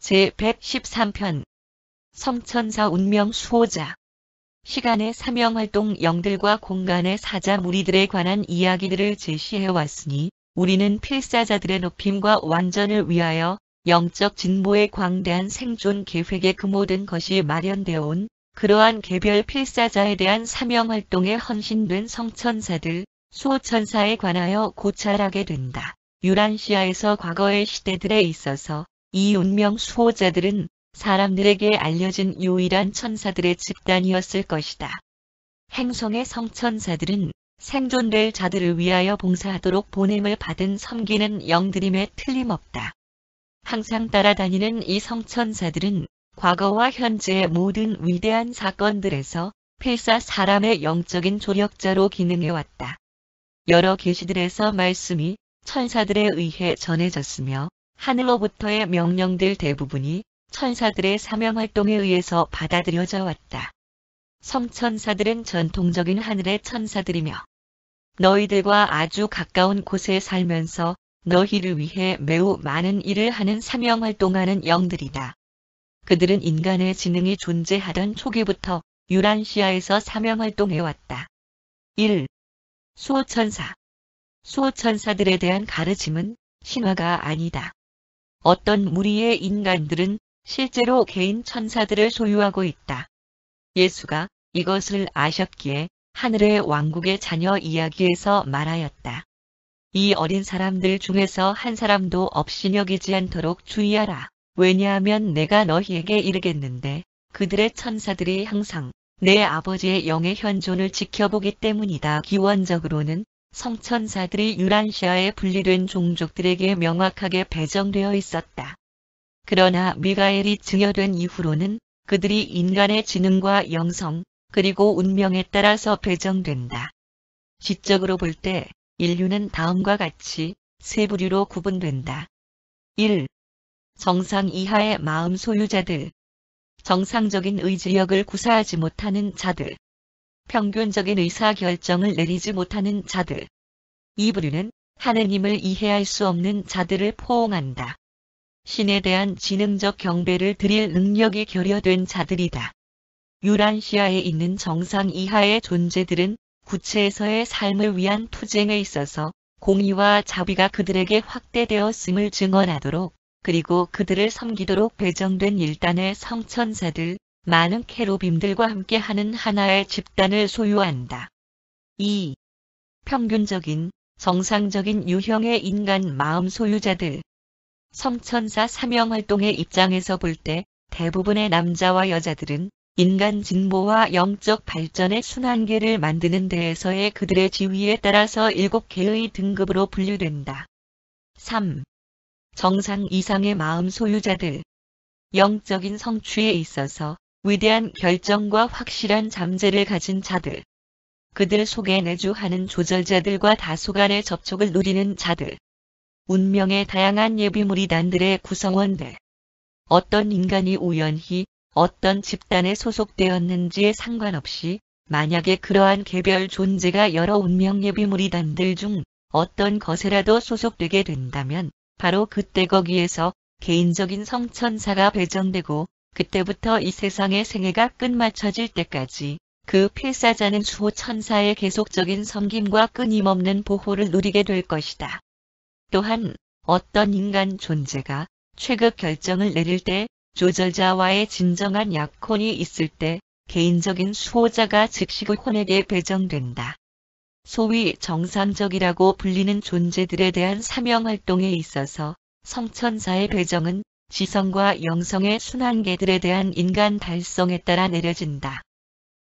제113편 성천사 운명 수호자. 시간의 사명활동 영들과 공간의 사자 무리들에 관한 이야기들을 제시해왔으니 우리는 필사자들의 높임과 완전을 위하여 영적 진보의 광대한 생존 계획에 그 모든 것이 마련되어 온 그러한 개별 필사자에 대한 사명활동에 헌신된 성천사들, 수호천사에 관하여 고찰하게 된다. 유란시아에서 과거의 시대들에 있어서 이 운명 수호자들은 사람들에게 알려진 유일한 천사들의 집단이었을 것이다. 행성의 성천사들은 생존될 자들을 위하여 봉사하도록 보냄을 받은 섬기는 영들임에 틀림없다. 항상 따라다니는 이 성천사들은 과거와 현재의 모든 위대한 사건들에서 필사 사람의 영적인 조력자로 기능해왔다. 여러 계시들에서 말씀이 천사들에 의해 전해졌으며 하늘로부터의 명령들 대부분이 천사들의 사명활동에 의해서 받아들여져 왔다. 성천사들은 전통적인 하늘의 천사들이며 너희들과 아주 가까운 곳에 살면서 너희를 위해 매우 많은 일을 하는 사명활동하는 영들이다. 그들은 인간의 지능이 존재하던 초기부터 유란시아에서 사명활동해왔다. 1. 수호천사. 수호천사들에 대한 가르침은 신화가 아니다. 어떤 무리의 인간들은 실제로 개인 천사들을 소유하고 있다. 예수가 이것을 아셨기에 하늘의 왕국의 자녀 이야기에서 말하였다. 이 어린 사람들 중에서 한 사람도 업신여기지 않도록 주의하라. 왜냐하면 내가 너희에게 이르겠는데 그들의 천사들이 항상 내 아버지의 영의 현존을 지켜보기 때문이다. 기원적으로는 성천사들이 유란시아에 분리된 종족들에게 명확하게 배정되어 있었다. 그러나 미가엘이 증여된 이후로는 그들이 인간의 지능과 영성, 그리고 운명에 따라서 배정된다. 지적으로 볼 때 인류는 다음과 같이 세 부류로 구분된다. 1. 정상 이하의 마음 소유자들. 정상적인 의지력을 구사하지 못하는 자들. 평균적인 의사결정을 내리지 못하는 자들. 이 부류는 하느님을 이해할 수 없는 자들을 포옹한다. 신에 대한 지능적 경배를 드릴 능력이 결여된 자들이다. 유란시아에 있는 정상 이하의 존재들은 구체에서의 삶을 위한 투쟁에 있어서 공의와 자비가 그들에게 확대되었음을 증언하도록 그리고 그들을 섬기도록 배정된 일단의 성천사들, 많은 케루빔들과 함께하는 하나의 집단을 소유한다. 2. 평균적인, 정상적인 유형의 인간 마음 소유자들. 성천사 사명활동의 입장에서 볼 때 대부분의 남자와 여자들은 인간 진보와 영적 발전의 순환계를 만드는 데에서의 그들의 지위에 따라서 7개의 등급으로 분류된다. 3. 정상 이상의 마음 소유자들. 영적인 성취에 있어서 위대한 결정과 확실한 잠재를 가진 자들. 그들 속에 내주하는 조절자들과 다소간의 접촉을 누리는 자들. 운명의 다양한 예비무리단들의 구성원들. 어떤 인간이 우연히 어떤 집단에 소속되었는지에 상관없이 만약에 그러한 개별 존재가 여러 운명 예비무리단들 중 어떤 것에라도 소속되게 된다면 바로 그때 거기에서 개인적인 성천사가 배정되고 그때부터 이 세상의 생애가 끝마쳐질 때까지 그 필사자는 수호천사의 계속적인 섬김과 끊임없는 보호를 누리게 될 것이다. 또한 어떤 인간 존재가 최급 결정을 내릴 때 조절자와의 진정한 약혼이 있을 때 개인적인 수호자가 즉시 그 혼에게 배정된다. 소위 정상적이라고 불리는 존재들에 대한 사명활동에 있어서 성천사의 배정은 지성과 영성의 순환계들에 대한 인간 달성에 따라 내려진다.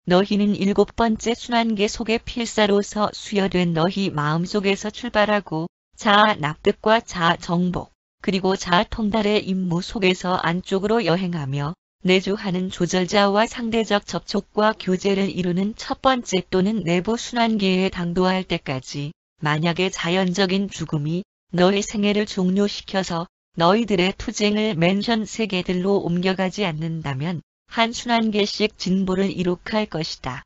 너희는 7번째 순환계 속의 필사로서 수여된 너희 마음속에서 출발하고 자아 납득과 자아 정복, 그리고 자아 통달의 임무 속에서 안쪽으로 여행하며 내주하는 조절자와 상대적 접촉과 교제를 이루는 첫 번째 또는 내부 순환계에 당도할 때까지 만약에 자연적인 죽음이 너희 생애를 종료시켜서 너희들의 투쟁을 맨션 세계들로 옮겨가지 않는다면 한 순환계씩 진보를 이룩할 것이다.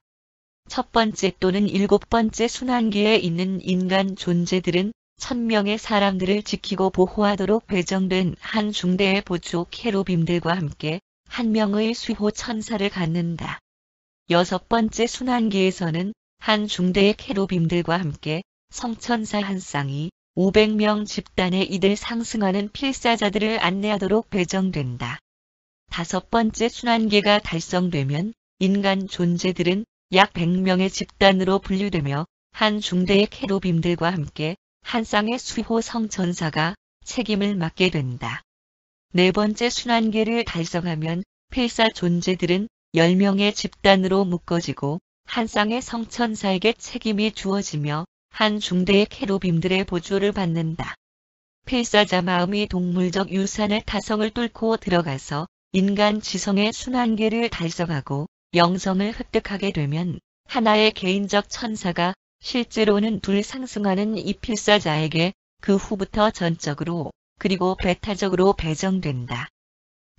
첫 번째 또는 7번째 순환계에 있는 인간 존재들은 1000명의 사람들을 지키고 보호하도록 배정된 한 중대의 보조 케루빔들과 함께 한 명의 수호 천사를 갖는다. 6번째 순환계에서는 한 중대의 케루빔들과 함께 성천사 한 쌍이 500명 집단의 이들 상승하는 필사자들을 안내하도록 배정된다. 5번째 순환계가 달성되면 인간 존재들은 약 100명의 집단으로 분류되며 한 중대의 케루빔들과 함께 한 쌍의 수호 성천사가 책임을 맡게 된다. 4번째 순환계를 달성하면 필사 존재들은 10명의 집단으로 묶어지고 한 쌍의 성천사에게 책임이 주어지며 한 중대의 케루빔들의 보조를 받는다. 필사자 마음이 동물적 유산의 타성을 뚫고 들어가서 인간 지성의 순환계를 달성하고 영성을 획득하게 되면 하나의 개인적 천사가 실제로는 둘 상승하는 이 필사자에게 그 후부터 전적으로 그리고 배타적으로 배정된다.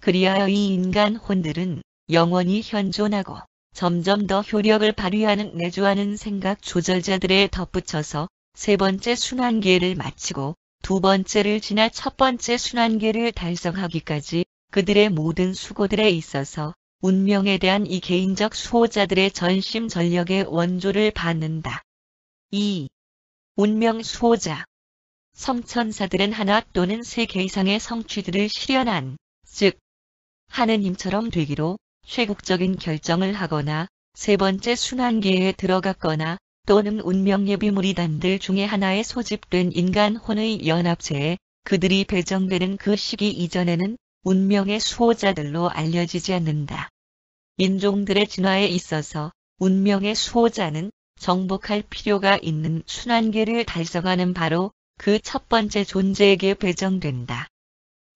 그리하여 이 인간 혼들은 영원히 현존하고 점점 더 효력을 발휘하는 내주하는 생각 조절자들에 덧붙여서 3번째 순환계를 마치고 2번째를 지나 1번째 순환계를 달성하기까지 그들의 모든 수고들에 있어서 운명에 대한 이 개인적 수호자들의 전심 전력의 원조를 받는다. 2. 운명 수호자. 성천사들은 하나 또는 3개 이상의 성취들을 실현한, 즉 하느님처럼 되기로 쇄국적인 결정을 하거나 3번째 순환계에 들어갔거나 또는 운명예비무리단들 중에 하나에 소집된 인간혼의 연합체에 그들이 배정되는 그 시기 이전에는 운명의 수호자들로 알려지지 않는다. 인종들의 진화에 있어서 운명의 수호자는 정복할 필요가 있는 순환계를 달성하는 바로 그 1번째 존재에게 배정된다.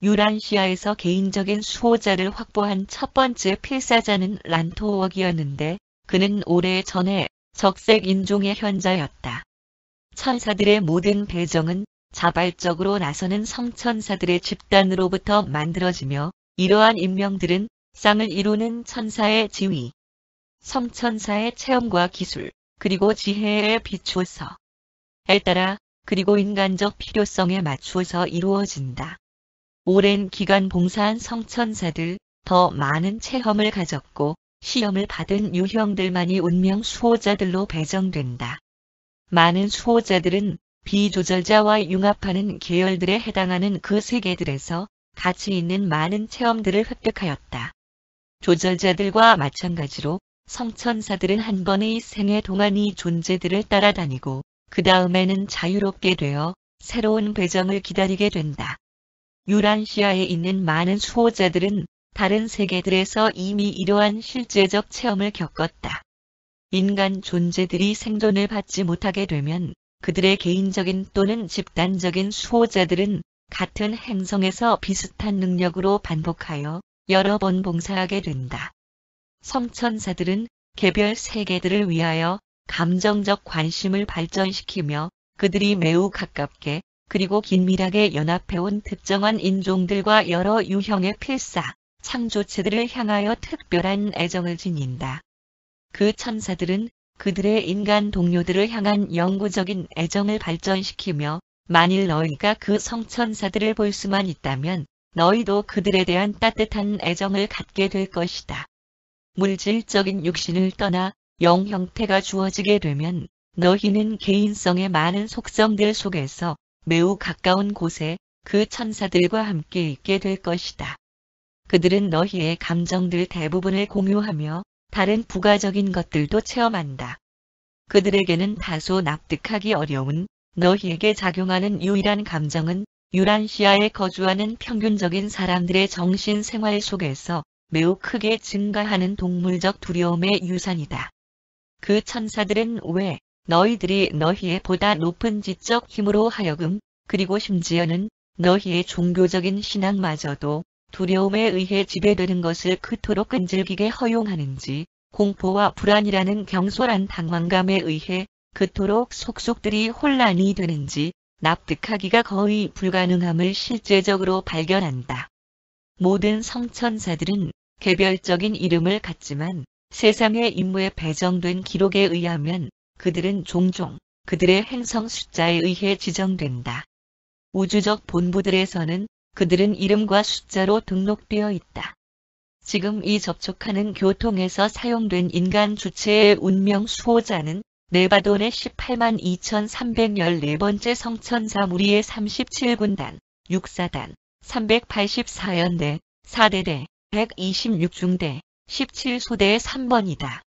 유란시아에서 개인적인 수호자를 확보한 1번째 필사자는 란토웍이었는데 그는 오래전에 적색 인종의 현자였다. 천사들의 모든 배정은 자발적으로 나서는 성천사들의 집단으로부터 만들어지며 이러한 인명들은 쌍을 이루는 천사의 지위, 성천사의 체험과 기술, 그리고 지혜에 비추어서에 따라 그리고 인간적 필요성에 맞추어서 이루어진다. 오랜 기간 봉사한 성천사들, 더 많은 체험을 가졌고 시험을 받은 유형들만이 운명 수호자들로 배정된다. 많은 수호자들은 비조절자와 융합하는 계열들에 해당하는 그 세계들에서 가치 있는 많은 체험들을 획득하였다. 조절자들과 마찬가지로 성천사들은 한 번의 생애 동안 이 존재들을 따라다니고 그 다음에는 자유롭게 되어 새로운 배정을 기다리게 된다. 유란시아에 있는 많은 수호자들은 다른 세계들에서 이미 이러한 실제적 체험을 겪었다. 인간 존재들이 생존을 받지 못하게 되면 그들의 개인적인 또는 집단적인 수호자들은 같은 행성에서 비슷한 능력으로 반복하여 여러 번 봉사하게 된다. 성천사들은 개별 세계들을 위하여 감정적 관심을 발전시키며 그들이 매우 가깝게 그리고 긴밀하게 연합해온 특정한 인종들과 여러 유형의 필사, 창조체들을 향하여 특별한 애정을 지닌다. 그 천사들은 그들의 인간 동료들을 향한 영구적인 애정을 발전시키며 만일 너희가 그 성천사들을 볼 수만 있다면 너희도 그들에 대한 따뜻한 애정을 갖게 될 것이다. 물질적인 육신을 떠나 영 형태가 주어지게 되면 너희는 개인성의 많은 속성들 속에서 매우 가까운 곳에 그 천사들과 함께 있게 될 것이다. 그들은 너희의 감정들 대부분을 공유하며 다른 부가적인 것들도 체험한다. 그들에게는 다소 납득하기 어려운 너희에게 작용하는 유일한 감정은 유란시아에 거주하는 평균적인 사람들의 정신생활 속에서 매우 크게 증가하는 동물적 두려움의 유산이다. 그 천사들은 왜 너희들이 너희의 보다 높은 지적 힘으로 하여금 그리고 심지어는 너희의 종교적인 신앙마저도 두려움에 의해 지배되는 것을 그토록 끈질기게 허용하는지 공포와 불안이라는 경솔한 당황감에 의해 그토록 속속들이 혼란이 되는지 납득하기가 거의 불가능함을 실제적으로 발견한다. 모든 성천사들은 개별적인 이름을 갖지만 세상의 임무에 배정된 기록에 의하면 그들은 종종 그들의 행성 숫자에 의해 지정된다. 우주적 본부들에서는 그들은 이름과 숫자로 등록되어 있다. 지금 이 접촉하는 교통에서 사용된 인간 주체의 운명 수호자는 네바돈의 18만 2314번째 성천사 무리의 37군단, 6사단, 384연대, 4대대, 126중대, 17소대의 3번이다.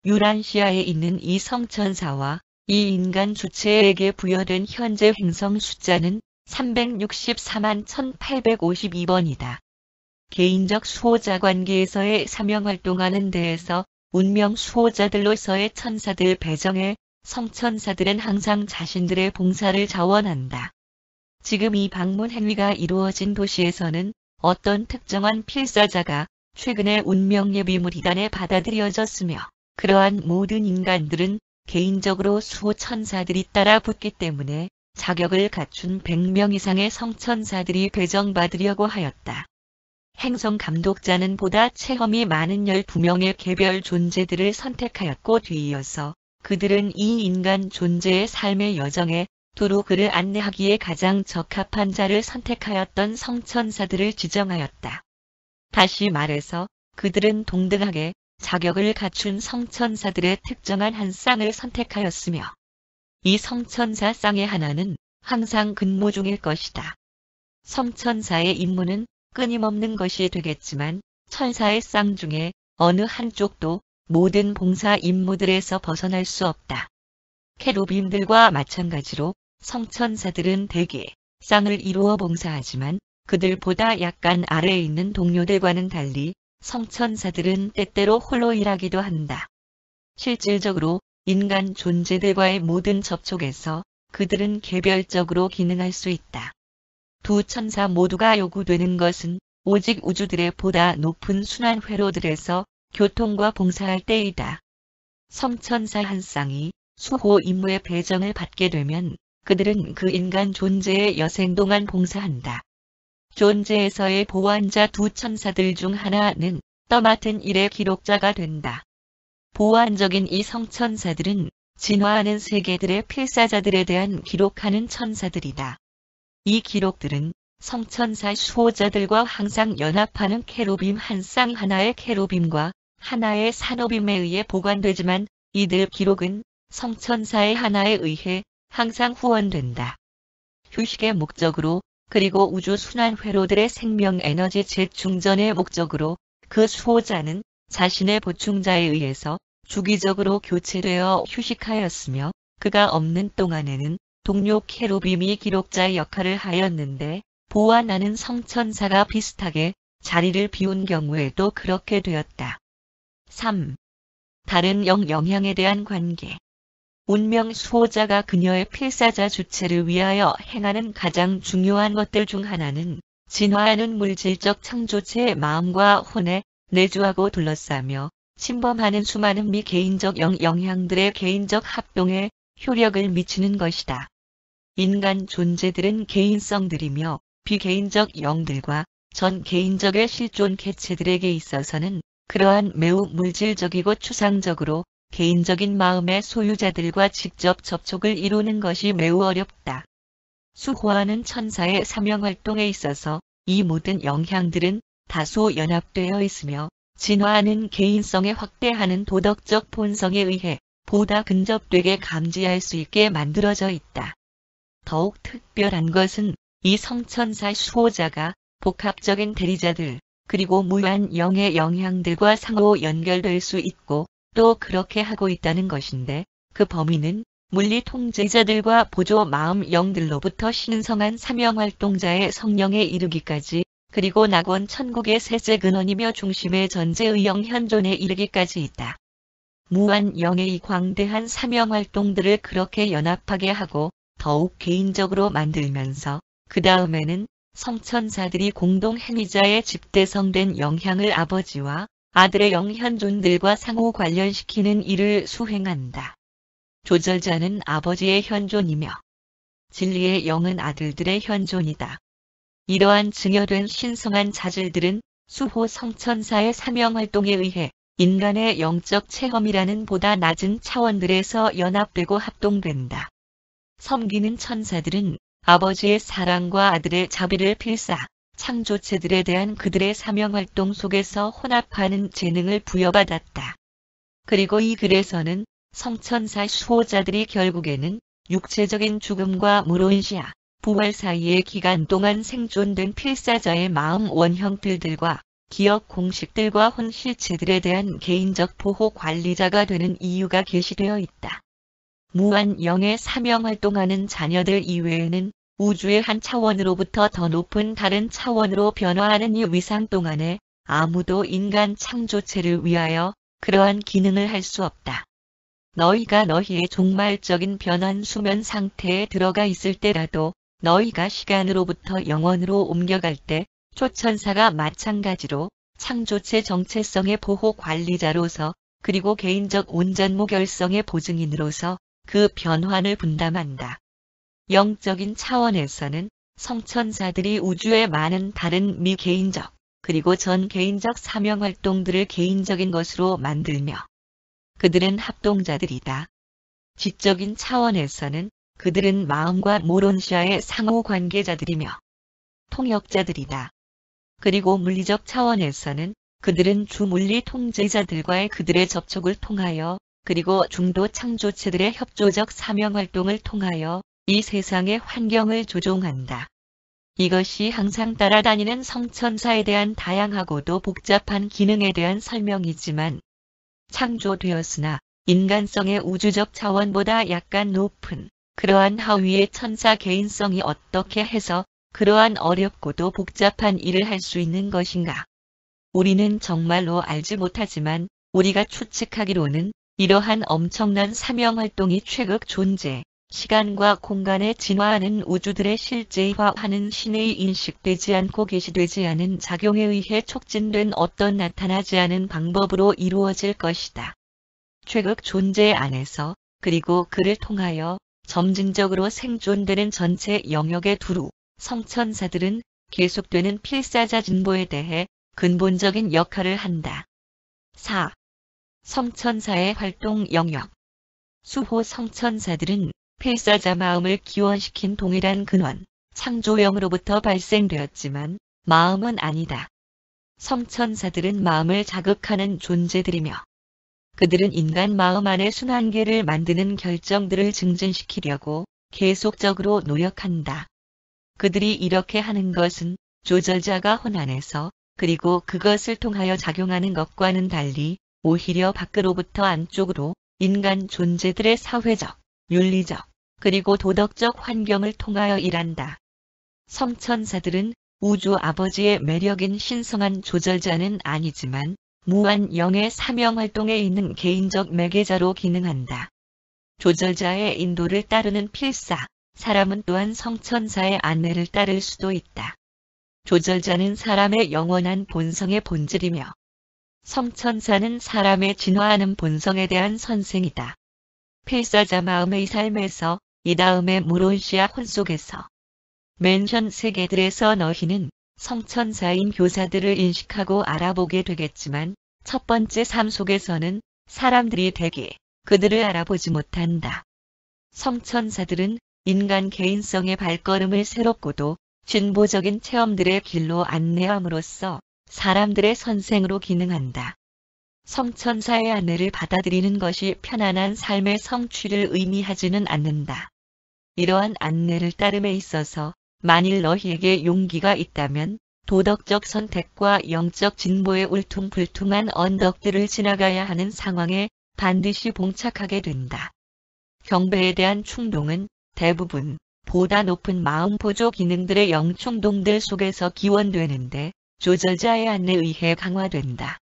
유란시아에 있는 이 성천사와 이 인간 주체에게 부여된 현재 행성 숫자는 364만 1852번이다. 개인적 수호자 관계에서의 사명활동하는 데에서 운명 수호자들로서의 천사들 배정에 성천사들은 항상 자신들의 봉사를 자원한다. 지금 이 방문 행위가 이루어진 도시에서는 어떤 특정한 필사자가 최근에 운명 예비무리단에 받아들여졌으며 그러한 모든 인간들은 개인적으로 수호 천사들이 따라 붙기 때문에 자격을 갖춘 100명 이상의 성천사들이 배정받으려고 하였다. 행성 감독자는 보다 체험이 많은 12명의 개별 존재들을 선택하였고 뒤이어서 그들은 이 인간 존재의 삶의 여정에 두루 그를 안내하기에 가장 적합한 자를 선택하였던 성천사들을 지정하였다. 다시 말해서 그들은 동등하게 자격을 갖춘 성천사들의 특정한 한 쌍을 선택하였으며 이 성천사 쌍의 하나는 항상 근무 중일 것이다. 성천사의 임무는 끊임없는 것이 되겠지만 천사의 쌍 중에 어느 한쪽도 모든 봉사 임무들에서 벗어날 수 없다. 케루빔들과 마찬가지로 성천사들은 대개 쌍을 이루어 봉사하지만 그들보다 약간 아래에 있는 동료들과는 달리 성천사들은 때때로 홀로 일하기도 한다. 실질적으로 인간 존재들과의 모든 접촉에서 그들은 개별적으로 기능할 수 있다. 두 천사 모두가 요구되는 것은 오직 우주들의 보다 높은 순환 회로들에서 교통과 봉사할 때이다. 성천사 한 쌍이 수호 임무의 배정을 받게 되면 그들은 그 인간 존재의 여생 동안 봉사한다. 존재에서의 보완자 두 천사들 중 하나는 떠맡은 일의 기록자가 된다. 보완적인 이 성천사들은 진화하는 세계들의 필사자들에 대한 기록하는 천사들이다. 이 기록들은 성천사 수호자들과 항상 연합하는 케루빔 한 쌍 하나의 케루빔과 하나의 산호빔에 의해 보관되지만 이들 기록은 성천사의 하나에 의해 항상 후원된다. 휴식의 목적으로 그리고 우주 순환 회로들의 생명 에너지 재충전의 목적으로 그 수호자는 자신의 보충자에 의해서 주기적으로 교체되어 휴식하였으며 그가 없는 동안에는 동료 케루빔이 기록자의 역할을 하였는데 보완하는 성천사가 비슷하게 자리를 비운 경우에도 그렇게 되었다. 3. 다른 영향에 대한 관계. 운명 수호자가 그녀의 필사자 주체를 위하여 행하는 가장 중요한 것들 중 하나는 진화하는 물질적 창조체의 마음과 혼에 내주하고 둘러싸며 침범하는 수많은 미개인적 영향들의 개인적 합동에 효력을 미치는 것이다. 인간 존재들은 개인성들이며 비개인적 영들과 전 개인적의 실존 개체들에게 있어서는 그러한 매우 물질적이고 추상적으로 개인적인 마음의 소유자들과 직접 접촉을 이루는 것이 매우 어렵다. 수호하는 천사의 사명활동에 있어서 이 모든 영향들은 다소 연합되어 있으며 진화하는 개인성에 확대하는 도덕적 본성에 의해 보다 근접되게 감지할 수 있게 만들어져 있다. 더욱 특별한 것은 이 성천사 수호자가 복합적인 대리자들 그리고 무한 영의 영향들과 상호 연결될 수 있고 또 그렇게 하고 있다는 것인데 그 범위는 물리 통제자들과 보조 마음 영들로부터 신성한 사명활동자의 성령에 이르기까지 그리고 낙원 천국의 셋째 근원이며 중심의 전제의 영현존에 이르기까지 있다. 무한 영의 이 광대한 사명활동들을 그렇게 연합하게 하고 더욱 개인적으로 만들면서 그 다음에는 성천사들이 공동 행위자의 집대성된 영향을 아버지와 아들의 영현존들과 상호 관련시키는 일을 수행한다. 조절자는 아버지의 현존이며 진리의 영은 아들들의 현존이다. 이러한 증여된 신성한 자질들은 수호 성천사의 사명활동에 의해 인간의 영적 체험이라는 보다 낮은 차원들에서 연합되고 합동된다. 섬기는 천사들은 아버지의 사랑과 아들의 자비를 필사, 창조체들에 대한 그들의 사명활동 속에서 혼합하는 재능을 부여받았다. 그리고 이 글에서는 성천사 수호자들이 결국에는 육체적인 죽음과 무론시아, 부활 사이의 기간 동안 생존된 필사자의 마음 원형들과 기억 공식들과 혼실체들에 대한 개인적 보호 관리자가 되는 이유가 게시되어 있다. 무한 영의 사명활동하는 자녀들 이외에는 우주의 한 차원으로부터 더 높은 다른 차원으로 변화하는 이 위상 동안에 아무도 인간 창조체를 위하여 그러한 기능을 할 수 없다. 너희가 너희의 종말적인 변환 수면 상태에 들어가 있을 때라도 너희가 시간으로부터 영원으로 옮겨갈 때 초천사가 마찬가지로 창조체 정체성의 보호 관리자로서 그리고 개인적 온전무결성의 보증인으로서 그 변환을 분담한다. 영적인 차원에서는 성천사들이 우주의 많은 다른 미개인적 그리고 전개인적 사명활동들을 개인적인 것으로 만들며 그들은 합동자들이다. 지적인 차원에서는 그들은 마음과 모론시아의 상호관계자들이며 통역자들이다. 그리고 물리적 차원에서는 그들은 주물리 통제자들과의 그들의 접촉을 통하여 그리고 중도 창조체들의 협조적 사명활동을 통하여 이 세상의 환경을 조종한다. 이것이 항상 따라다니는 성천사에 대한 다양하고도 복잡한 기능에 대한 설명이지만 창조되었으나 인간성의 우주적 차원보다 약간 높은 그러한 하위의 천사 개인성이 어떻게 해서 그러한 어렵고도 복잡한 일을 할 수 있는 것인가? 우리는 정말로 알지 못하지만 우리가 추측하기로는 이러한 엄청난 사명활동이 최극 존재, 시간과 공간에 진화하는 우주들의 실제화하는 신의 인식되지 않고 계시되지 않은 작용에 의해 촉진된 어떤 나타나지 않은 방법으로 이루어질 것이다. 최극 존재 안에서 그리고 그를 통하여 점진적으로 생존되는 전체 영역의 두루, 성천사들은 계속되는 필사자 진보에 대해 근본적인 역할을 한다. 4. 성천사의 활동 영역. 수호 성천사들은 필사자 마음을 기원시킨 동일한 근원, 창조영으로부터 발생되었지만 마음은 아니다. 성천사들은 마음을 자극하는 존재들이며 그들은 인간 마음 안에 순환계를 만드는 결정들을 증진시키려고 계속적으로 노력한다. 그들이 이렇게 하는 것은 조절자가 혼 안에서 그리고 그것을 통하여 작용하는 것과는 달리 오히려 밖으로부터 안쪽으로 인간 존재들의 사회적, 윤리적, 그리고 도덕적 환경을 통하여 일한다. 성천사들은 우주 아버지의 매력인 신성한 조절자는 아니지만 무한 영의 사명활동에 있는 개인적 매개자로 기능한다. 조절자의 인도를 따르는 필사, 사람은 또한 성천사의 안내를 따를 수도 있다. 조절자는 사람의 영원한 본성의 본질이며 성천사는 사람의 진화하는 본성에 대한 선생이다. 필사자 마음의 삶에서 이 다음의 무론시아 혼 속에서 맨션 세계들에서 너희는 성천사인 교사들을 인식하고 알아보게 되겠지만 첫 번째 삶 속에서는 사람들이 대개 그들을 알아보지 못한다. 성천사들은 인간 개인성의 발걸음을 새롭고도 진보적인 체험들의 길로 안내함으로써 사람들의 선생으로 기능한다. 성천사의 안내를 받아들이는 것이 편안한 삶의 성취를 의미하지는 않는다. 이러한 안내를 따름에 있어서 만일 너희에게 용기가 있다면 도덕적 선택과 영적 진보의 울퉁불퉁한 언덕들을 지나가야 하는 상황에 반드시 봉착하게 된다. 경배에 대한 충동은 대부분 보다 높은 마음 보조 기능들의 영충동들 속에서 기원되는데 조절자의 안내에 의해 강화된다.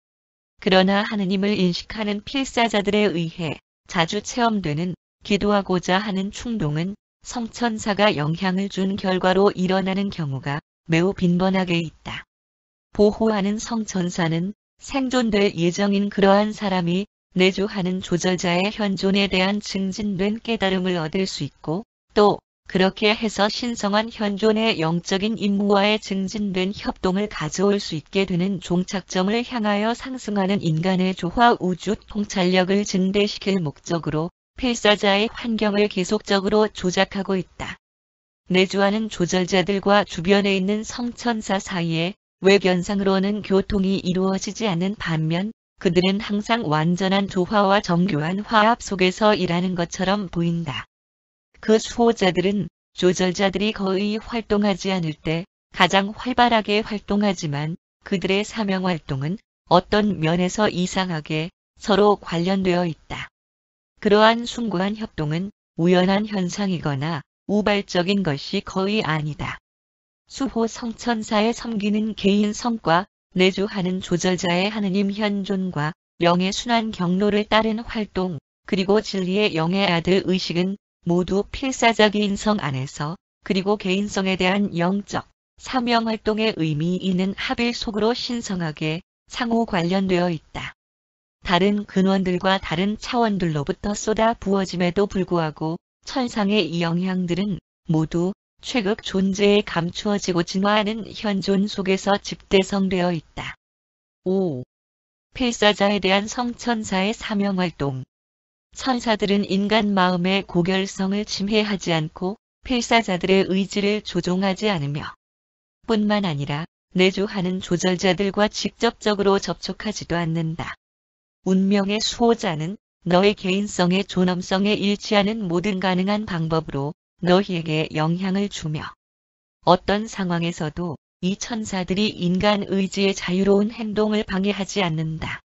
그러나 하느님을 인식하는 필사자들에 의해 자주 체험되는 기도하고자 하는 충동은 성천사가 영향을 준 결과로 일어나는 경우가 매우 빈번하게 있다. 보호하는 성천사는 생존될 예정인 그러한 사람이 내주하는 조절자의 현존에 대한 증진된 깨달음을 얻을 수 있고 또 그렇게 해서 신성한 현존의 영적인 임무와의 증진된 협동을 가져올 수 있게 되는 종착점을 향하여 상승하는 인간의 조화 우주 통찰력을 증대시킬 목적으로 필사자의 환경을 계속적으로 조작하고 있다. 내주하는 조절자들과 주변에 있는 성천사 사이에 외견상으로는 교통이 이루어지지 않는 반면 그들은 항상 완전한 조화와 정교한 화합 속에서 일하는 것처럼 보인다. 그 수호자들은 조절자들이 거의 활동하지 않을 때 가장 활발하게 활동하지만 그들의 사명 활동은 어떤 면에서 이상하게 서로 관련되어 있다. 그러한 숭고한 협동은 우연한 현상이거나 우발적인 것이 거의 아니다. 수호 성천사의 섬기는 개인 성과, 내주하는 조절자의 하느님 현존과 영의 순환 경로를 따른 활동, 그리고 진리의 영의 아들 의식은 모두 필사자 개인성 안에서 그리고 개인성에 대한 영적, 사명활동의 의미 있는 합일 속으로 신성하게 상호 관련되어 있다. 다른 근원들과 다른 차원들로부터 쏟아 부어짐에도 불구하고 천상의 이 영향들은 모두 최극 존재에 감추어지고 진화하는 현존 속에서 집대성되어 있다. 5. 필사자에 대한 성천사의 사명활동. 천사들은 인간 마음의 고결성을 침해하지 않고 필사자들의 의지를 조종하지 않으며 뿐만 아니라 내주하는 조절자들과 직접적으로 접촉하지도 않는다. 운명의 수호자는 너의 개인성의 존엄성에 일치하는 모든 가능한 방법으로 너희에게 영향을 주며 어떤 상황에서도 이 천사들이 인간 의지의 자유로운 행동을 방해하지 않는다.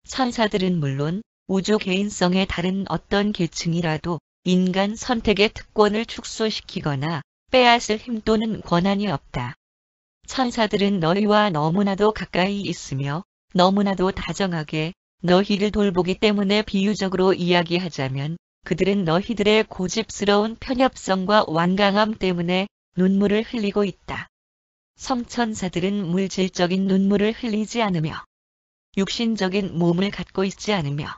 천사들은 물론 우주 개인성의 다른 어떤 계층이라도 인간 선택의 특권을 축소시키거나 빼앗을 힘 또는 권한이 없다. 천사들은 너희와 너무나도 가까이 있으며 너무나도 다정하게 너희를 돌보기 때문에 비유적으로 이야기하자면 그들은 너희들의 고집스러운 편협성과 완강함 때문에 눈물을 흘리고 있다. 성천사들은 물질적인 눈물을 흘리지 않으며 육신적인 몸을 갖고 있지 않으며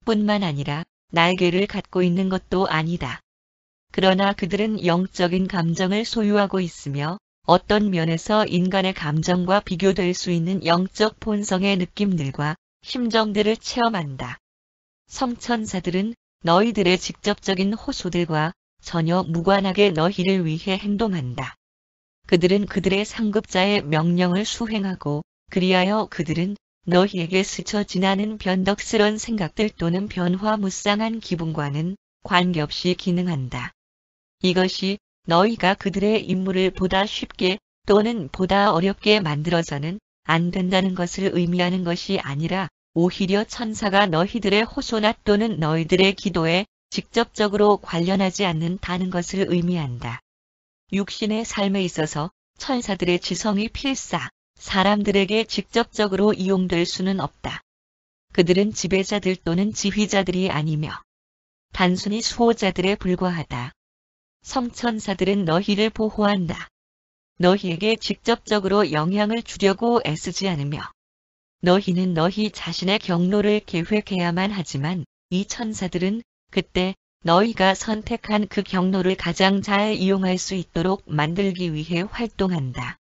뿐만 아니라 날개를 갖고 있는 것도 아니다. 그러나 그들은 영적인 감정을 소유하고 있으며 어떤 면에서 인간의 감정과 비교될 수 있는 영적 본성의 느낌들과 심정들을 체험한다. 성천사들은 너희들의 직접적인 호소들과 전혀 무관하게 너희를 위해 행동한다. 그들은 그들의 상급자의 명령을 수행하고 그리하여 그들은 너희에게 스쳐 지나는 변덕스런 생각들 또는 변화무쌍한 기분과는 관계없이 기능한다. 이것이 너희가 그들의 임무를 보다 쉽게 또는 보다 어렵게 만들어서는 안 된다는 것을 의미하는 것이 아니라 오히려 천사가 너희들의 호소나 또는 너희들의 기도에 직접적으로 관련하지 않는다는 것을 의미한다. 육신의 삶에 있어서 천사들의 지성이 필사, 사람들에게 직접적으로 이용될 수는 없다. 그들은 지배자들 또는 지휘자들이 아니며 단순히 수호자들에 불과하다. 성천사들은 너희를 보호한다. 너희에게 직접적으로 영향을 주려고 애쓰지 않으며 너희는 너희 자신의 경로를 계획해야만 하지만 이 천사들은 그때 너희가 선택한 그 경로를 가장 잘 이용할 수 있도록 만들기 위해 활동한다.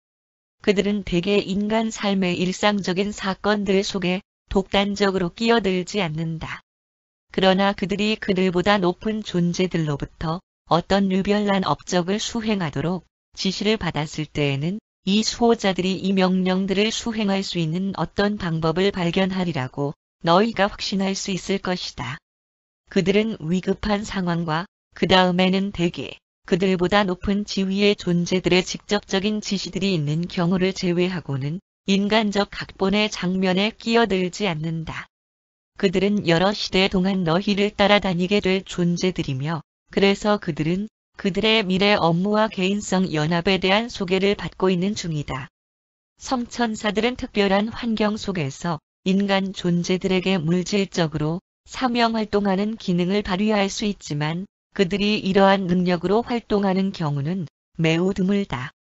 그들은 대개 인간 삶의 일상적인 사건들 속에 독단적으로 끼어들지 않는다. 그러나 그들이 그들보다 높은 존재들로부터 어떤 유별난 업적을 수행하도록 지시를 받았을 때에는 이 수호자들이 이 명령들을 수행할 수 있는 어떤 방법을 발견하리라고 너희가 확신할 수 있을 것이다. 그들은 위급한 상황과 그 다음에는 대개 그들보다 높은 지위의 존재들의 직접적인 지시들이 있는 경우를 제외하고는 인간적 각본의 장면에 끼어들지 않는다. 그들은 여러 시대 동안 너희를 따라다니게 될 존재들이며 그래서 그들은 그들의 미래 업무와 개인성 연합에 대한 소개를 받고 있는 중이다. 성천사들은 특별한 환경 속에서 인간 존재들에게 물질적으로 사명활동하는 기능을 발휘할 수 있지만 그들이 이러한 능력으로 활동하는 경우는 매우 드물다.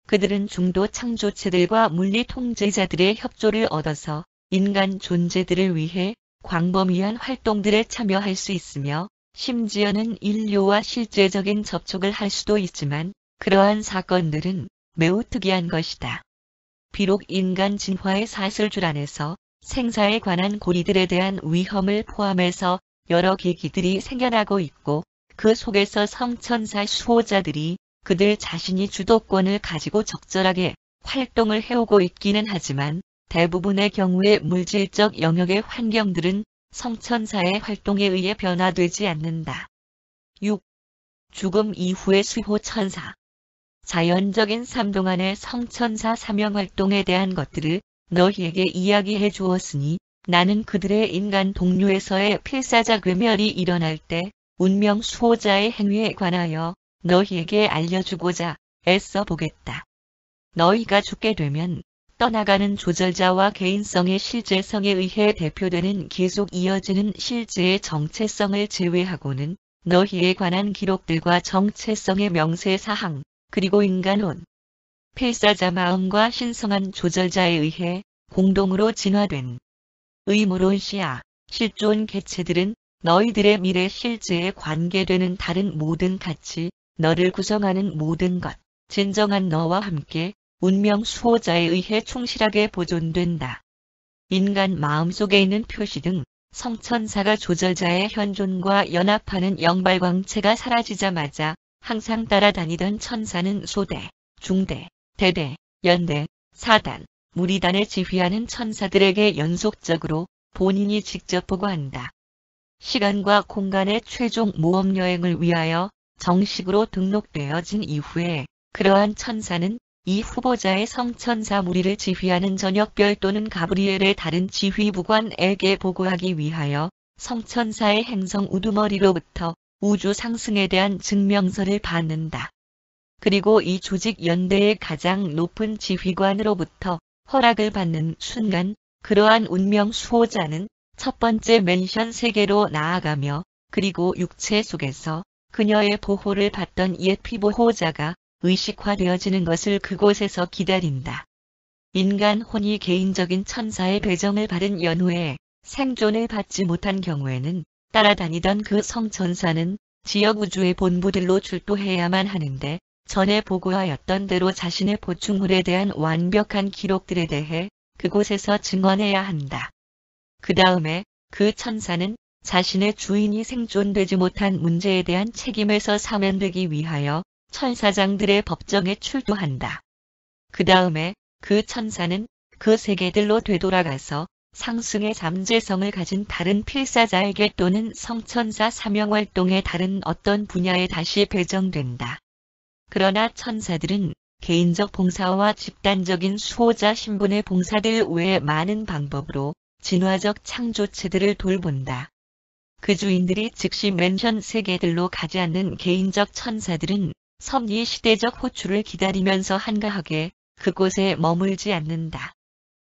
그들은 중도 창조체들과 물리 통제자들의 협조를 얻어서 인간 존재들을 위해 광범위한 활동들에 참여할 수 있으며 심지어는 인류와 실제적인 접촉을 할 수도 있지만 그러한 사건들은 매우 특이한 것이다. 비록 인간 진화의 사슬줄 안에서 생사에 관한 고리들에 대한 위험을 포함해서 여러 계기들이 생겨나고 있고 그 속에서 성천사 수호자들이 그들 자신이 주도권을 가지고 적절하게 활동을 해오고 있기는 하지만 대부분의 경우에 물질적 영역의 환경들은 성천사의 활동에 의해 변화되지 않는다. 6. 죽음 이후의 수호천사. 자연적인 삶 동안의 성천사 사명활동에 대한 것들을 너희에게 이야기해 주었으니 나는 그들의 인간 동료에서의 필사자 괴멸이 일어날 때 운명 수호자의 행위에 관하여 너희에게 알려주고자 애써 보겠다. 너희가 죽게 되면 떠나가는 조절자와 개인성의 실제성에 의해 대표되는 계속 이어지는 실제의 정체성을 제외하고는 너희에 관한 기록들과 정체성의 명세사항, 그리고 인간혼, 필사자 마음과 신성한 조절자에 의해 공동으로 진화된 의무론시야 실존 개체들은 너희들의 미래 실제에 관계되는 다른 모든 가치, 너를 구성하는 모든 것, 진정한 너와 함께 운명 수호자에 의해 충실하게 보존된다. 인간 마음속에 있는 표시 등 성천사가 조절자의 현존과 연합하는 영발광체가 사라지자마자 항상 따라다니던 천사는 소대, 중대, 대대, 연대, 사단, 무리단을 지휘하는 천사들에게 연속적으로 본인이 직접 보고한다. 시간과 공간의 최종 모험 여행을 위하여 정식으로 등록되어진 이후에 그러한 천사는 이 후보자의 성천사 무리를 지휘하는 저녁별 또는 가브리엘의 다른 지휘부관에게 보고하기 위하여 성천사의 행성 우두머리로부터 우주 상승에 대한 증명서를 받는다. 그리고 이 조직 연대의 가장 높은 지휘관으로부터 허락을 받는 순간 그러한 운명 수호자는 첫 번째 맨션 세계로 나아가며 그리고 육체 속에서 그녀의 보호를 받던 옛 피보호자가 의식화되어지는 것을 그곳에서 기다린다. 인간 혼이 개인적인 천사의 배정을 받은 연후에 생존을 받지 못한 경우에는 따라다니던 그 성천사는 지역 우주의 본부들로 출도해야만 하는데 전에 보고하였던 대로 자신의 보충물에 대한 완벽한 기록들에 대해 그곳에서 증언해야 한다. 그 다음에 그 천사는 자신의 주인이 생존되지 못한 문제에 대한 책임에서 사면되기 위하여 천사장들의 법정에 출두한다. 그 다음에 그 천사는 그 세계들로 되돌아가서 상승의 잠재성을 가진 다른 필사자에게 또는 성천사 사명활동의 다른 어떤 분야에 다시 배정된다. 그러나 천사들은 개인적 봉사와 집단적인 수호자 신분의 봉사들 외에 많은 방법으로 진화적 창조체들을 돌본다. 그 주인들이 즉시 맨션 세계들로 가지 않는 개인적 천사들은 섭리 시대적 호출을 기다리면서 한가하게 그곳에 머물지 않는다.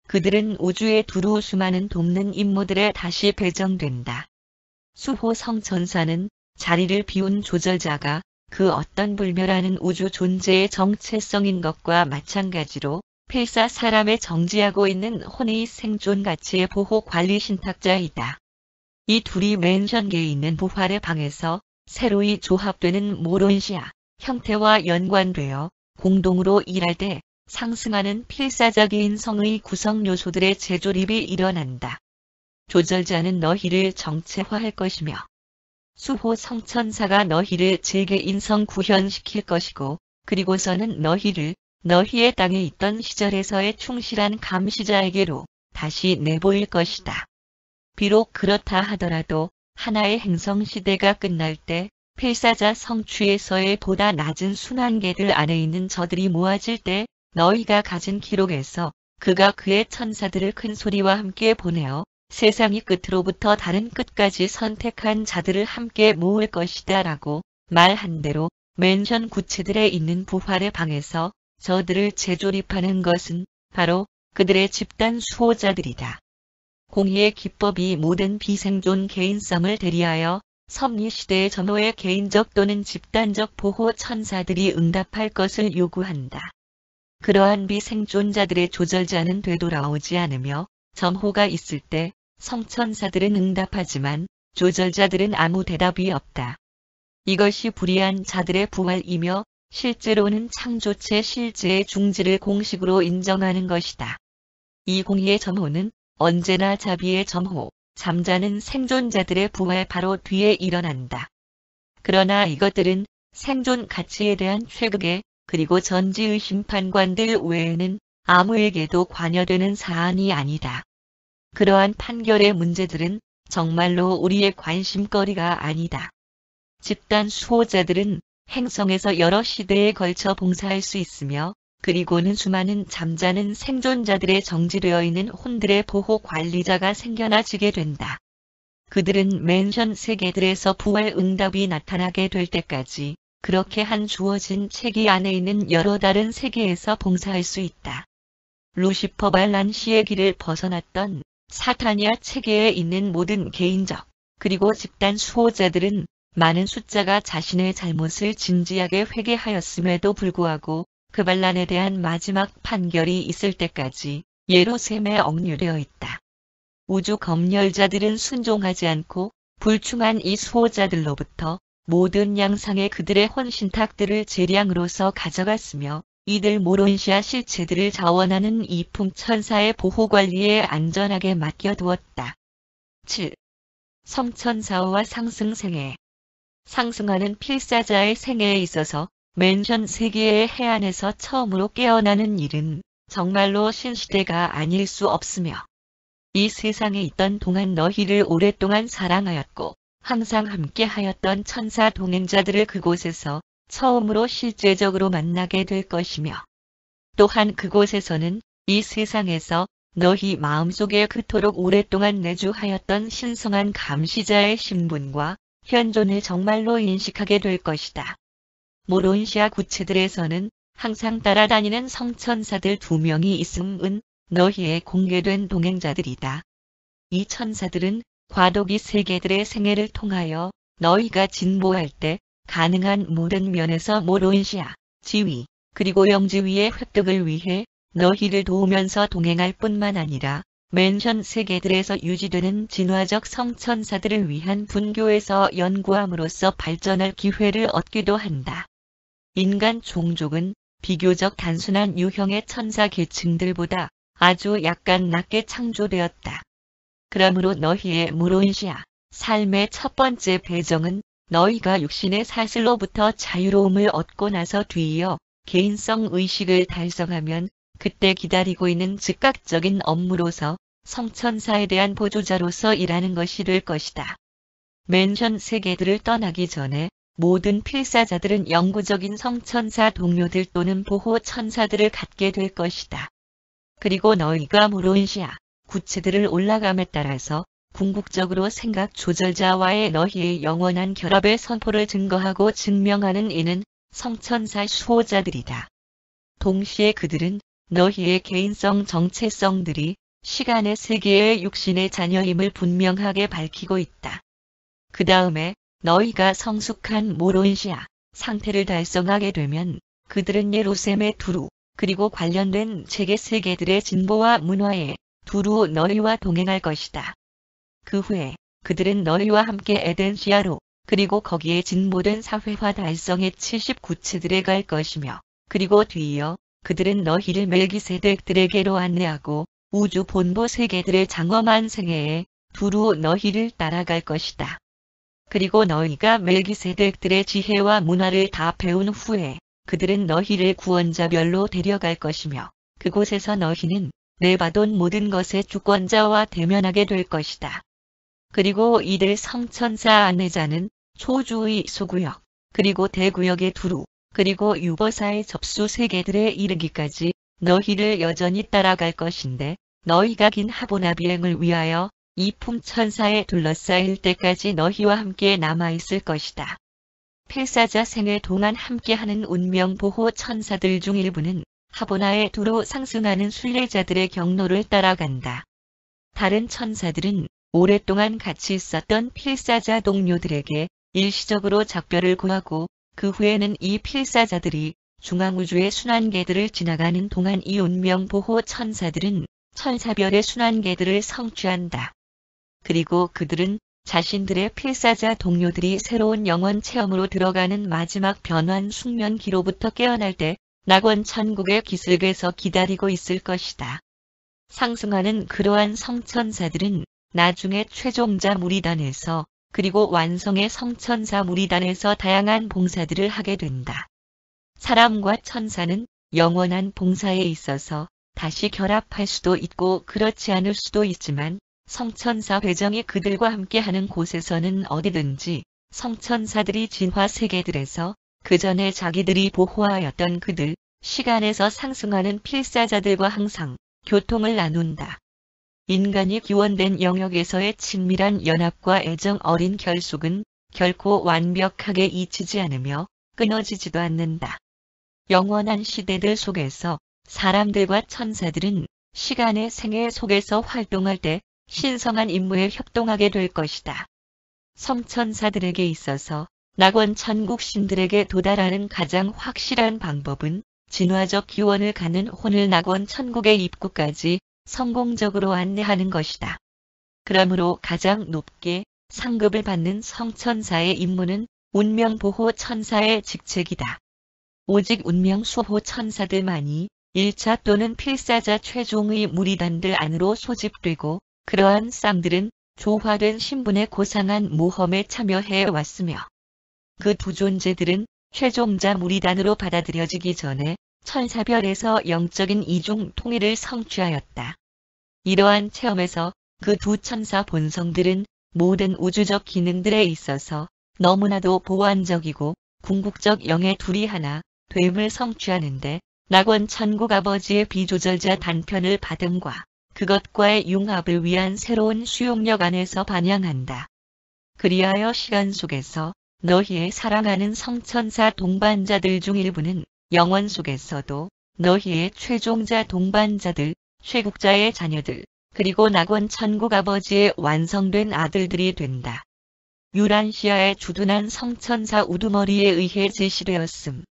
그들은 우주에 두루 수많은 돕는 임무들에 다시 배정된다. 수호 성천사는 자리를 비운 조절자가 그 어떤 불멸하는 우주 존재의 정체성인 것과 마찬가지로 필사 사람에 정지하고 있는 혼의 생존 가치의 보호 관리 신탁자이다. 이 둘이 맨션계에 있는 부활의 방에서 새로이 조합되는 모론시아 형태와 연관되어 공동으로 일할 때 상승하는 필사적인 성의 구성 요소들의 재조립이 일어난다. 조절자는 너희를 정체화할 것이며 수호 성천사가 너희를 재계 인성 구현시킬 것이고 그리고서는 너희를 너희의 땅에 있던 시절에서의 충실한 감시자에게로 다시 내보일 것이다. 비록 그렇다 하더라도 하나의 행성 시대가 끝날 때 필사자 성취에서의 보다 낮은 순환계들 안에 있는 저들이 모아질 때 너희가 가진 기록에서 그가 그의 천사들을 큰 소리와 함께 보내어 세상이 끝으로부터 다른 끝까지 선택한 자들을 함께 모을 것이다 라고 말한 대로 맨션 구체들에 있는 부활의 방에서 저들을 재조립하는 것은 바로 그들의 집단 수호자들이다. 공의의 기법이 모든 비생존 개인성을 대리하여 섭리시대의 전후의 개인적 또는 집단적 보호 천사들이 응답할 것을 요구한다. 그러한 비생존자들의 조절자는 되돌아오지 않으며 점호가 있을 때 성천사들은 응답하지만 조절자들은 아무 대답이 없다. 이것이 불의한 자들의 부활이며 실제로는 창조체 실제의 중지를 공식으로 인정하는 것이다. 이 공의의 점호는 언제나 자비의 점호, 잠자는 생존자들의 부활 바로 뒤에 일어난다. 그러나 이것들은 생존 가치에 대한 최극의 그리고 전지의 심판관들 외에는 아무에게도 관여되는 사안이 아니다. 그러한 판결의 문제들은 정말로 우리의 관심거리가 아니다. 집단 수호자들은 행성에서 여러 시대에 걸쳐 봉사할 수 있으며 그리고는 수많은 잠자는 생존자들의 정지되어 있는 혼들의 보호 관리자가 생겨나지게 된다. 그들은 맨션 세계들에서 부활 응답이 나타나게 될 때까지 그렇게 한 주어진 체계 안에 있는 여러 다른 세계에서 봉사할 수 있다. 루시퍼 발란시의 길을 벗어났던 사타니아 체계에 있는 모든 개인적 그리고 집단 수호자들은 많은 숫자가 자신의 잘못을 진지하게 회개하였음에도 불구하고 그 반란에 대한 마지막 판결이 있을 때까지 예루셈에 억류되어 있다. 우주 검열자들은 순종하지 않고 불충한 이 수호자들로부터 모든 양상의 그들의 혼신탁들을 재량으로서 가져갔으며 이들 모론시아 실체들을 자원하는 이품 천사의 보호관리에 안전하게 맡겨두었다. 7. 성천사와 상승생애. 상승하는 필사자의 생애에 있어서 맨션 세계의 해안에서 처음으로 깨어나는 일은 정말로 신시대가 아닐 수 없으며 이 세상에 있던 동안 너희를 오랫동안 사랑하였고 항상 함께하였던 천사 동행자들을 그곳에서 처음으로 실제적으로 만나게 될 것이며 또한 그곳에서는 이 세상에서 너희 마음속에 그토록 오랫동안 내주하였던 신성한 감시자의 신분과 현존을 정말로 인식하게 될 것이다. 모론시아 구체들에서는 항상 따라다니는 성천사들 2명이 있음은 너희의 공개된 동행자들이다. 이 천사들은 과도기 세계들의 생애를 통하여 너희가 진보할 때 가능한 모든 면에서 모론시아, 지위, 그리고 영지위의 획득을 위해 너희를 도우면서 동행할 뿐만 아니라 맨션 세계들에서 유지되는 진화적 성천사들을 위한 분교에서 연구함으로써 발전할 기회를 얻기도 한다. 인간 종족은 비교적 단순한 유형의 천사 계층들보다 아주 약간 낮게 창조되었다. 그러므로 너희의 모론시아, 삶의 첫 번째 배정은 너희가 육신의 사슬로부터 자유로움을 얻고 나서 뒤이어 개인성 의식을 달성하면 그때 기다리고 있는 즉각적인 업무로서 성천사에 대한 보조자로서 일하는 것이 될 것이다. 맨션 세계들을 떠나기 전에 모든 필사자들은 영구적인 성천사 동료들 또는 보호 천사들을 갖게 될 것이다. 그리고 너희가 모론시아, 구체들을 올라감에 따라서 궁극적으로 생각 조절자와의 너희의 영원한 결합의 선포를 증거하고 증명하는 이는 성천사 수호자들이다. 동시에 그들은 너희의 개인성 정체성들이 시간의 세계의 육신의 자녀임을 분명하게 밝히고 있다. 그 다음에 너희가 성숙한 모론시아 상태를 달성하게 되면 그들은 예루셈의 두루 그리고 관련된 체계 세계들의 진보와 문화에 두루 너희와 동행할 것이다. 그 후에 그들은 너희와 함께 에덴시아로 그리고 거기에 진보된 사회화 달성의 79체들에 갈 것이며 그리고 뒤이어 그들은 너희를 멜기세덱들에게로 안내하고 우주 본보 세계들의 장엄한 생애에 두루 너희를 따라갈 것이다. 그리고 너희가 멜기세덱들의 지혜와 문화를 다 배운 후에 그들은 너희를 구원자별로 데려갈 것이며 그곳에서 너희는 내봐돈 모든 것의 주권자와 대면하게 될 것이다. 그리고 이들 성천사 안내자는 초주의 소구역, 그리고 대구역의 두루, 그리고 유버사의 접수 세계들에 이르기까지 너희를 여전히 따라갈 것인데 너희가 긴 하보나 비행을 위하여 이품 천사에 둘러싸일 때까지 너희와 함께 남아있을 것이다. 필사자 생애 동안 함께하는 운명 보호 천사들 중 일부는 하보나의 두루 상승하는 순례자들의 경로를 따라간다. 다른 천사들은 오랫동안 같이 있었던 필사자 동료들에게 일시적으로 작별을 구하고 그 후에는 이 필사자들이 중앙우주의 순환계들을 지나가는 동안 이 운명 보호 천사들은 천사별의 순환계들을 성취한다. 그리고 그들은 자신들의 필사자 동료들이 새로운 영원 체험으로 들어가는 마지막 변환 숙면기로부터 깨어날 때 낙원 천국의 기슭에서 기다리고 있을 것이다. 상승하는 그러한 성천사들은 나중에 최종자 무리단에서 그리고 완성의 성천사 무리단에서 다양한 봉사들을 하게 된다. 사람과 천사는 영원한 봉사에 있어서 다시 결합할 수도 있고 그렇지 않을 수도 있지만 성천사 회정이 그들과 함께하는 곳에서는 어디든지 성천사들이 진화 세계들에서 그 전에 자기들이 보호하였던 그들, 시간에서 상승하는 필사자들과 항상 교통을 나눈다. 인간이 기원된 영역에서의 친밀한 연합과 애정 어린 결속은 결코 완벽하게 잊히지 않으며 끊어지지도 않는다. 영원한 시대들 속에서 사람들과 천사들은 시간의 생애 속에서 활동할 때 신성한 임무에 협동하게 될 것이다. 성천사들에게 있어서 낙원 천국 신들에게 도달하는 가장 확실한 방법은 진화적 기원을 가는 혼을 낙원 천국의 입구까지 성공적으로 안내하는 것이다. 그러므로 가장 높게 상급을 받는 성천사의 임무는 운명보호 천사의 직책이다. 오직 운명수호 천사들만이 1차 또는 필사자 최종의 무리단들 안으로 소집되고 그러한 쌍들은 조화된 신분의 고상한 모험에 참여해 왔으며 그 두 존재들은 최종자 무리단으로 받아들여지기 전에 천사별에서 영적인 이중 통일을 성취하였다. 이러한 체험에서 그 두 천사 본성들은 모든 우주적 기능들에 있어서 너무나도 보완적이고 궁극적 영의 둘이 하나 됨을 성취하는데 낙원 천국 아버지의 비조절자 단편을 받음과 그것과의 융합을 위한 새로운 수용력 안에서 반영한다. 그리하여 시간 속에서 너희의 사랑하는 성천사 동반자들 중 일부는 영원 속에서도 너희의 최종자 동반자들, 최국자의 자녀들, 그리고 낙원 천국 아버지의 완성된 아들들이 된다. 유란시아의 주둔한 성천사 우두머리에 의해 제시되었음.